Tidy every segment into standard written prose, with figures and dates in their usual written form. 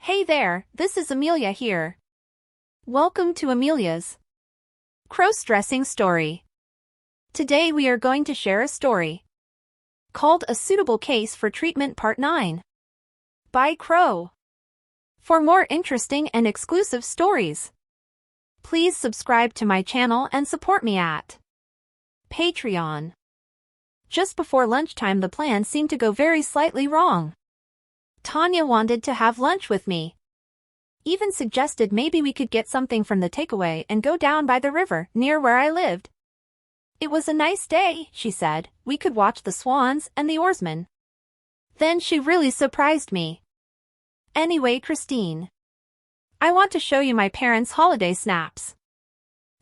Hey there, this is Amelia here. Welcome to Amelia's Crossdressing story. Today we are going to share a story called A Suitable Case for Treatment Part 9 by Crow. For more interesting and exclusive stories, please subscribe to my channel and support me at Patreon. Just before lunchtime, the plan seemed to go very slightly wrong. Tanya wanted to have lunch with me. Even suggested maybe we could get something from the takeaway and go down by the river near where I lived. It was a nice day, she said. We could watch the swans and the oarsmen. Then she really surprised me. Anyway, Christine, I want to show you my parents' holiday snaps.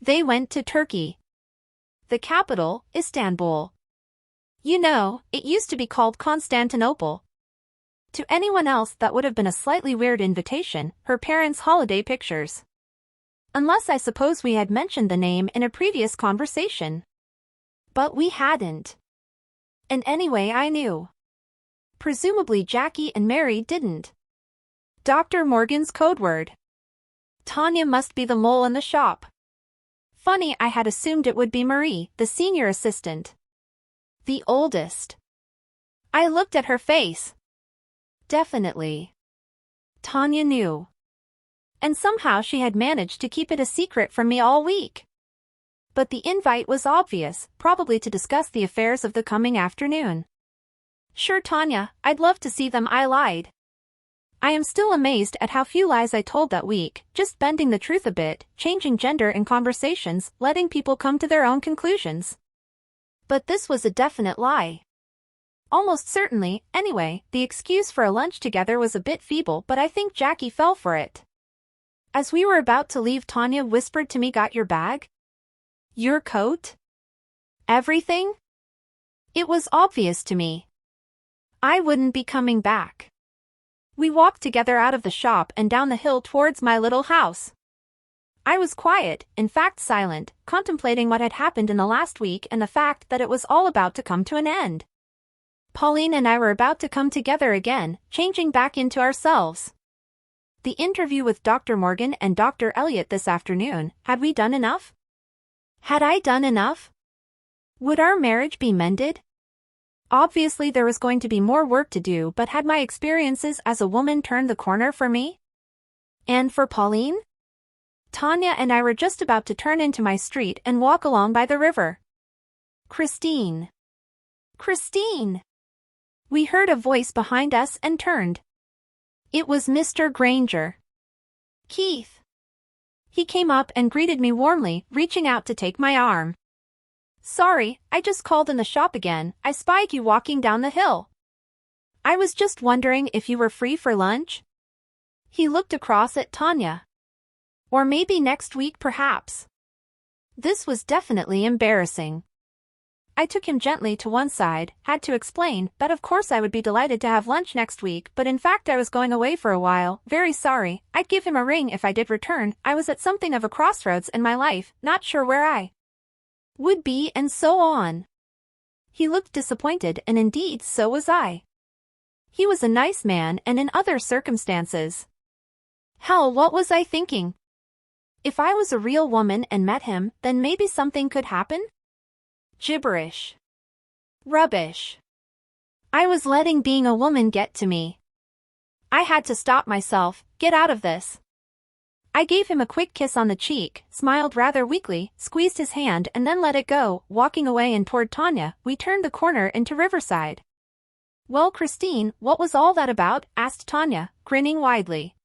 They went to Turkey. The capital, Istanbul. You know, it used to be called Constantinople. To anyone else that would have been a slightly weird invitation, her parents' holiday pictures. Unless I suppose we had mentioned the name in a previous conversation. But we hadn't. And anyway, I knew. Presumably Jackie and Mary didn't. Dr. Morgan's code word. Tanya must be the mole in the shop. Funny, I had assumed it would be Marie, the senior assistant. The oldest. I looked at her face. Definitely. Tanya knew. And somehow she had managed to keep it a secret from me all week. But the invite was obvious, probably to discuss the affairs of the coming afternoon. Sure, Tanya, I'd love to see them, I lied. I am still amazed at how few lies I told that week, just bending the truth a bit, changing gender in conversations, letting people come to their own conclusions. But this was a definite lie. Almost certainly, anyway, the excuse for a lunch together was a bit feeble, but I think Jackie fell for it. As we were about to leave, Tanya whispered to me, "Got your bag? Your coat? Everything?" It was obvious to me. I wouldn't be coming back. We walked together out of the shop and down the hill towards my little house. I was quiet, in fact silent, contemplating what had happened in the last week and the fact that it was all about to come to an end. Pauline and I were about to come together again, changing back into ourselves. The interview with Dr. Morgan and Dr. Elliot this afternoon, had we done enough? Had I done enough? Would our marriage be mended? Obviously there was going to be more work to do, but had my experiences as a woman turned the corner for me? And for Pauline? Tanya and I were just about to turn into my street and walk along by the river. Christine. Christine! We heard a voice behind us and turned. It was Mr. Granger. Keith. He came up and greeted me warmly, reaching out to take my arm. Sorry, I just called in the shop again. I spied you walking down the hill. I was just wondering if you were free for lunch? He looked across at Tanya. Or maybe next week, perhaps. This was definitely embarrassing. I took him gently to one side, had to explain that of course I would be delighted to have lunch next week, but in fact I was going away for a while, very sorry, I'd give him a ring if I did return. I was at something of a crossroads in my life, not sure where I would be, and so on. He looked disappointed, and indeed so was I. He was a nice man, and in other circumstances. Hell, what was I thinking? If I was a real woman and met him, then maybe something could happen? Gibberish. Rubbish. I was letting being a woman get to me. I had to stop myself, get out of this. I gave him a quick kiss on the cheek, smiled rather weakly, squeezed his hand and then let it go. Walking away and toward Tanya, we turned the corner into Riverside. Well, Christine, what was all that about? Asked Tanya, grinning widely.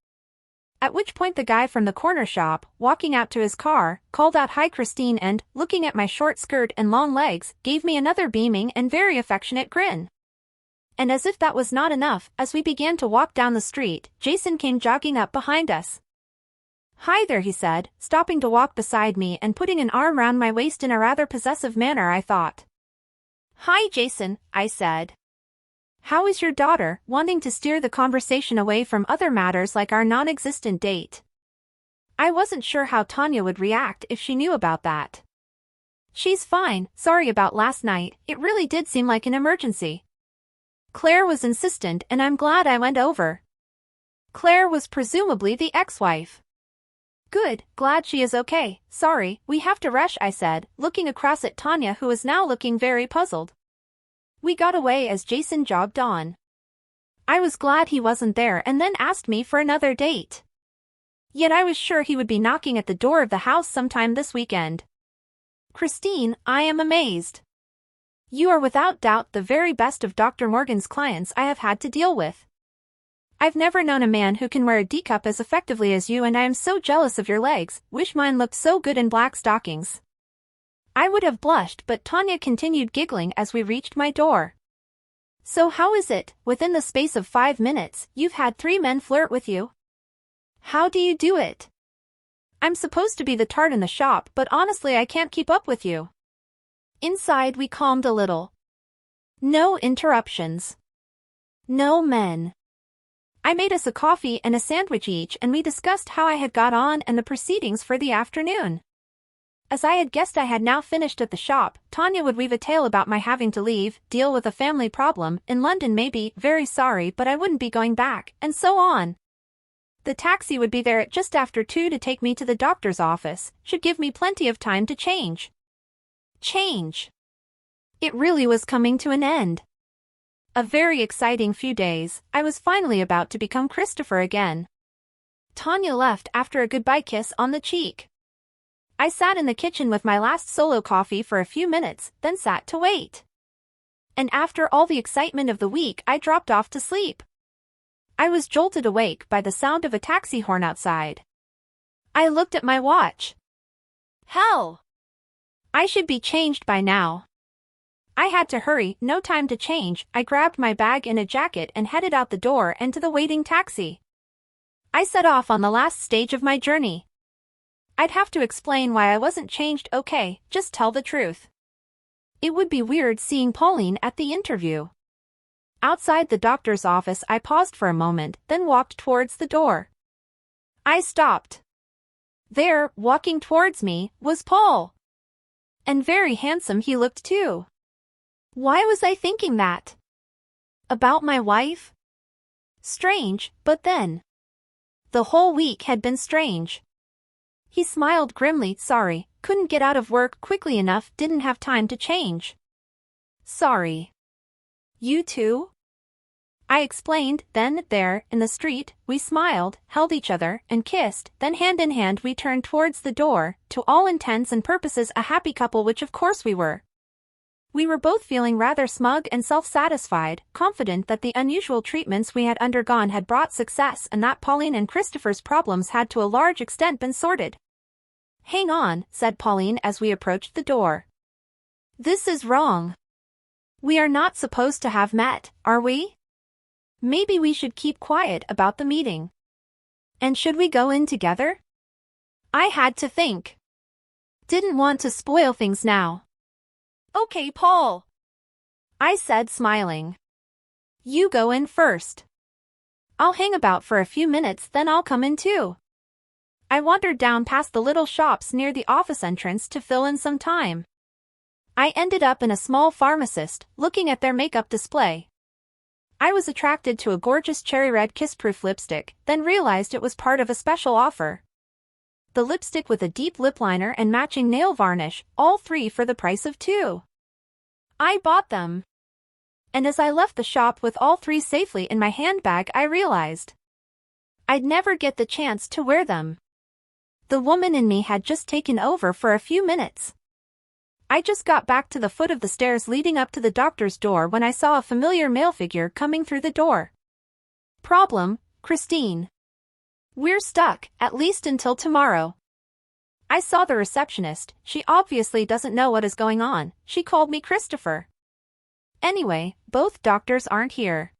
At which point the guy from the corner shop, walking out to his car, called out, "Hi Christine," and, looking at my short skirt and long legs, gave me another beaming and very affectionate grin. And as if that was not enough, as we began to walk down the street, Jason came jogging up behind us. "Hi there," he said, stopping to walk beside me and putting an arm round my waist in a rather possessive manner, I thought. "Hi Jason," I said. "How is your daughter?" wanting to steer the conversation away from other matters like our non-existent date. I wasn't sure how Tanya would react if she knew about that. "She's fine, sorry about last night, it really did seem like an emergency." Claire was insistent and I'm glad I went over. Claire was presumably the ex-wife. Good, glad she is okay. Sorry, we have to rush, I said, looking across at Tanya, who was now looking very puzzled. We got away as Jason jogged on. I was glad he wasn't there and then asked me for another date. Yet I was sure he would be knocking at the door of the house sometime this weekend. Christine, I am amazed. You are without doubt the very best of Dr. Morgan's clients I have had to deal with. I've never known a man who can wear a D-cup as effectively as you, and I am so jealous of your legs. Wish mine looked so good in black stockings. I would have blushed, but Tanya continued giggling as we reached my door. So how is it, within the space of 5 minutes, you've had 3 men flirt with you? How do you do it? I'm supposed to be the tart in the shop, but honestly I can't keep up with you. Inside we calmed a little. No interruptions. No men. I made us a coffee and a sandwich each, and we discussed how I had got on and the proceedings for the afternoon. As I had guessed, I had now finished at the shop. Tanya would weave a tale about my having to leave, deal with a family problem, in London maybe, very sorry but I wouldn't be going back, and so on. The taxi would be there at just after 2 to take me to the doctor's office, should give me plenty of time to change. Change. It really was coming to an end. A very exciting few days. I was finally about to become Christopher again. Tanya left after a goodbye kiss on the cheek. I sat in the kitchen with my last solo coffee for a few minutes, then sat to wait. And after all the excitement of the week, I dropped off to sleep. I was jolted awake by the sound of a taxi horn outside. I looked at my watch. Hell! I should be changed by now. I had to hurry, no time to change. I grabbed my bag and a jacket and headed out the door and to the waiting taxi. I set off on the last stage of my journey. I'd have to explain why I wasn't changed. Okay, just tell the truth. It would be weird seeing Pauline at the interview. Outside the doctor's office I paused for a moment, then walked towards the door. I stopped. There, walking towards me, was Paul. And very handsome he looked too. Why was I thinking that? About my wife? Strange, but then. The whole week had been strange. He smiled grimly. Sorry, couldn't get out of work quickly enough, didn't have time to change. Sorry. You too? I explained. Then, there, in the street, we smiled, held each other, and kissed, then hand in hand we turned towards the door, to all intents and purposes a happy couple, which of course we were. We were both feeling rather smug and self-satisfied, confident that the unusual treatments we had undergone had brought success and that Pauline and Christopher's problems had to a large extent been sorted. Hang on, said Pauline as we approached the door. This is wrong. We are not supposed to have met, are we? Maybe we should keep quiet about the meeting. And should we go in together? I had to think. Didn't want to spoil things now. Okay, Paul. I said, smiling. You go in first. I'll hang about for a few minutes, then I'll come in too. I wandered down past the little shops near the office entrance to fill in some time. I ended up in a small pharmacist, looking at their makeup display. I was attracted to a gorgeous cherry red kiss-proof lipstick, then realized it was part of a special offer. The lipstick with a deep lip liner and matching nail varnish, all 3 for the price of 2. I bought them. And as I left the shop with all 3 safely in my handbag, I realized I'd never get the chance to wear them. The woman in me had just taken over for a few minutes. I just got back to the foot of the stairs leading up to the doctor's door when I saw a familiar male figure coming through the door. Problem, Christine. We're stuck, at least until tomorrow. I saw the receptionist. She obviously doesn't know what is going on. She called me Christopher. Anyway, both doctors aren't here.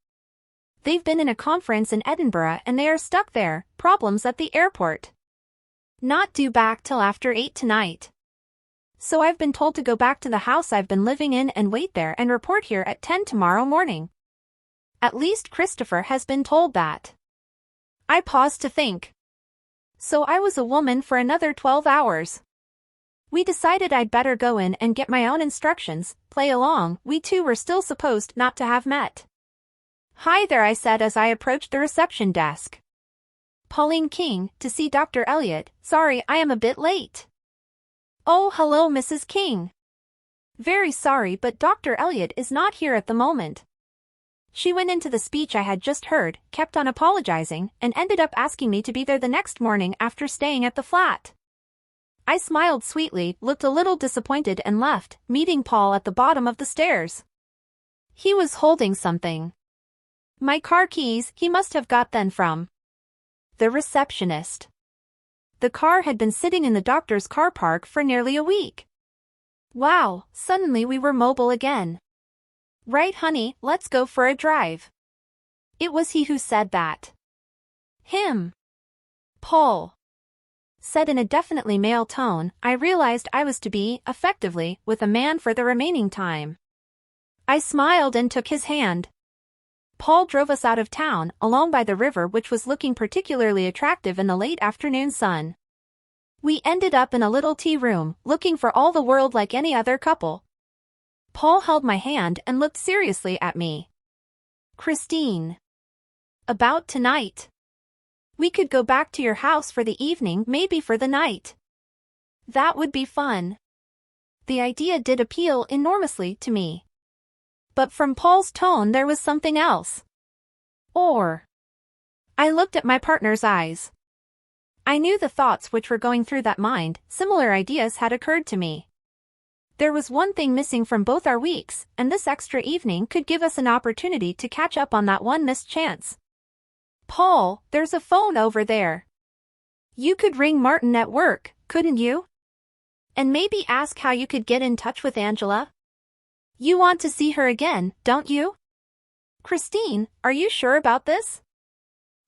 They've been in a conference in Edinburgh and they are stuck there. Problems at the airport. Not due back till after 8 tonight. So I've been told to go back to the house I've been living in and wait there and report here at 10 tomorrow morning. At least Christopher has been told that. I paused to think. So I was a woman for another 12 hours. We decided I'd better go in and get my own instructions, play along. We two were still supposed not to have met. Hi there, I said as I approached the reception desk. Pauline King, to see Dr. Elliot. Sorry, I am a bit late. Oh, hello, Mrs. King. Very sorry, but Dr. Elliot is not here at the moment. She went into the speech I had just heard, kept on apologizing, and ended up asking me to be there the next morning after staying at the flat. I smiled sweetly, looked a little disappointed and left, meeting Paul at the bottom of the stairs. He was holding something. My car keys. He must have got them from the receptionist. The car had been sitting in the doctor's car park for nearly a week. Wow, suddenly we were mobile again. Right, honey, let's go for a drive. It was he who said that. Him. Paul. Said in a definitely male tone. I realized I was to be, effectively, with a man for the remaining time. I smiled and took his hand. Paul drove us out of town, along by the river, which was looking particularly attractive in the late afternoon sun. We ended up in a little tea room, looking for all the world like any other couple. Paul held my hand and looked seriously at me. Christine. About tonight. We could go back to your house for the evening, maybe for the night. That would be fun. The idea did appeal enormously to me. But from Paul's tone there was something else. Or. I looked at my partner's eyes. I knew the thoughts which were going through that mind. Similar ideas had occurred to me. There was one thing missing from both our weeks, and this extra evening could give us an opportunity to catch up on that one missed chance. Paul, there's a phone over there. You could ring Martin at work, couldn't you? And maybe ask how you could get in touch with Angela? You want to see her again, don't you? Christine, are you sure about this?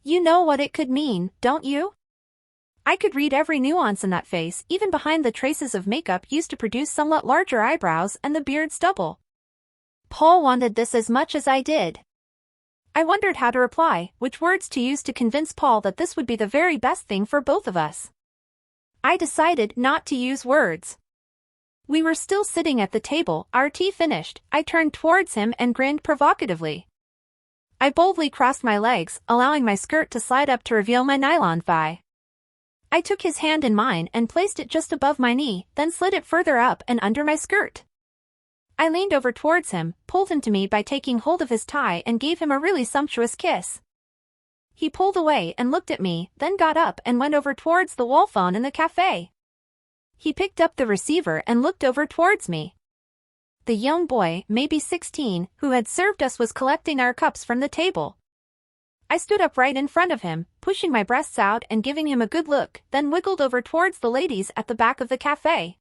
You know what it could mean, don't you? I could read every nuance in that face, even behind the traces of makeup used to produce somewhat larger eyebrows and the beard stubble. Paul wanted this as much as I did. I wondered how to reply, which words to use to convince Paul that this would be the very best thing for both of us. I decided not to use words. We were still sitting at the table, our tea finished. I turned towards him and grinned provocatively. I boldly crossed my legs, allowing my skirt to slide up to reveal my nylon thigh. I took his hand in mine and placed it just above my knee, then slid it further up and under my skirt. I leaned over towards him, pulled him to me by taking hold of his tie and gave him a really sumptuous kiss. He pulled away and looked at me, then got up and went over towards the wall phone in the cafe. He picked up the receiver and looked over towards me. The young boy, maybe 16, who had served us was collecting our cups from the table. I stood up right in front of him, pushing my breasts out and giving him a good look, then wiggled over towards the ladies at the back of the cafe.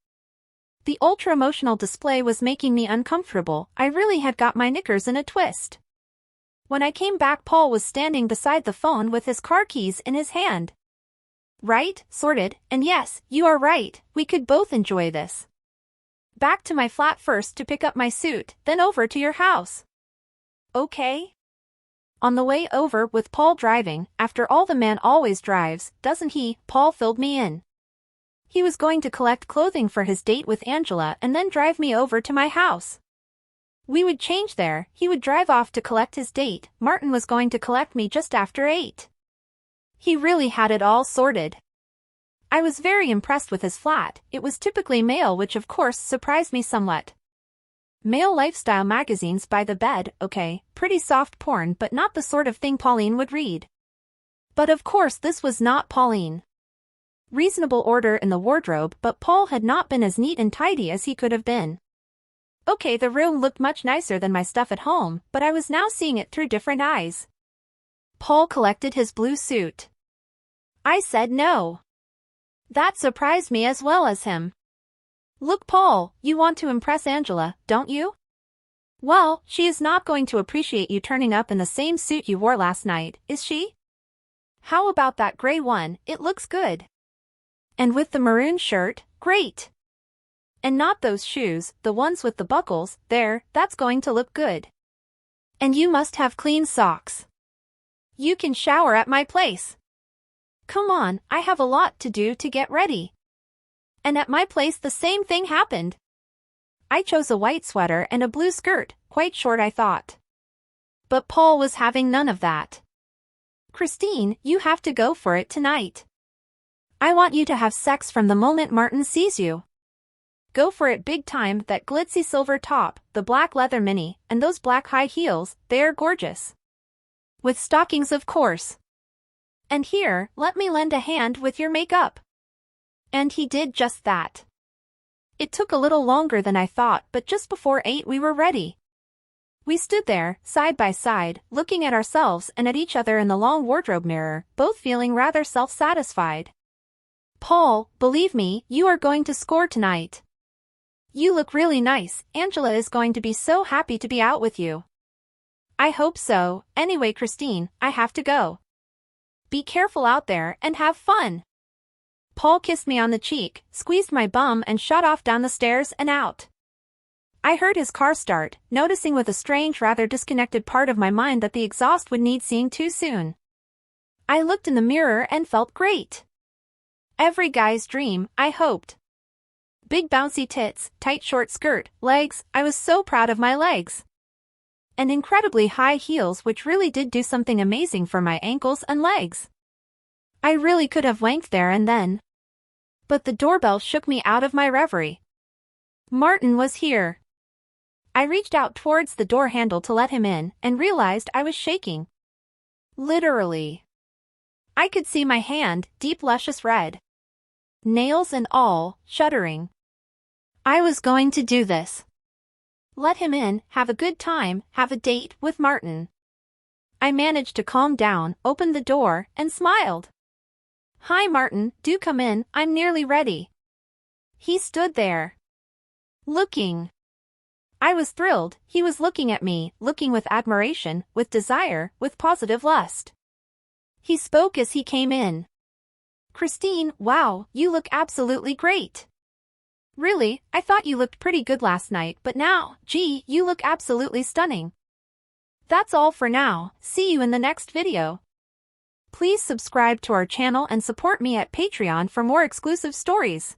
The ultra-emotional display was making me uncomfortable. I really had got my knickers in a twist. When I came back, Paul was standing beside the phone with his car keys in his hand. Right, sorted, and yes, you are right, we could both enjoy this. Back to my flat first to pick up my suit, then over to your house. Okay? On the way over, with Paul driving, after all the man always drives, doesn't he? Paul filled me in. He was going to collect clothing for his date with Angela and then drive me over to my house. We would change there, he would drive off to collect his date, Martin was going to collect me just after 8. He really had it all sorted. I was very impressed with his flat. It was typically male, which of course surprised me somewhat. Male lifestyle magazines by the bed, okay, pretty soft porn, but not the sort of thing Pauline would read. But of course this was not Pauline. Reasonable order in the wardrobe, but Paul had not been as neat and tidy as he could have been. Okay, the room looked much nicer than my stuff at home, but I was now seeing it through different eyes. Paul collected his blue suit. I said no. That surprised me as well as him. Look, Paul, you want to impress Angela, don't you? Well, she is not going to appreciate you turning up in the same suit you wore last night, is she? How about that gray one? It looks good. And with the maroon shirt, great. And not those shoes, the ones with the buckles, there, that's going to look good. And you must have clean socks. You can shower at my place. Come on, I have a lot to do to get ready. And at my place the same thing happened. I chose a white sweater and a blue skirt, quite short I thought. But Paul was having none of that. Christine, you have to go for it tonight. I want you to have sex from the moment Martin sees you. Go for it big time, that glitzy silver top, the black leather mini, and those black high heels, they are gorgeous. With stockings of course. And here, let me lend a hand with your makeup. And he did just that. It took a little longer than I thought, but just before 8 we were ready. We stood there, side by side, looking at ourselves and at each other in the long wardrobe mirror, both feeling rather self-satisfied. Paul, believe me, you are going to score tonight. You look really nice, Angela is going to be so happy to be out with you. I hope so. Anyway, Christine, I have to go. Be careful out there and have fun. Paul kissed me on the cheek, squeezed my bum and shot off down the stairs and out. I heard his car start, noticing with a strange, rather disconnected part of my mind that the exhaust would need seeing too soon. I looked in the mirror and felt great. Every guy's dream, I hoped. Big bouncy tits, tight short skirt, legs, I was so proud of my legs. And incredibly high heels, which really did do something amazing for my ankles and legs. I really could have wanked there and then. But the doorbell shook me out of my reverie. Martin was here. I reached out towards the door handle to let him in and realized I was shaking. Literally. I could see my hand, deep luscious red. Nails and all, shuddering. I was going to do this. Let him in, have a good time, have a date with Martin. I managed to calm down, opened the door, and smiled. Hi Martin, do come in, I'm nearly ready. He stood there. Looking. I was thrilled, he was looking at me, looking with admiration, with desire, with positive lust. He spoke as he came in. Christine, wow, you look absolutely great. Really, I thought you looked pretty good last night, but now, gee, you look absolutely stunning. That's all for now, see you in the next video. Please subscribe to our channel and support me at Patreon for more exclusive stories.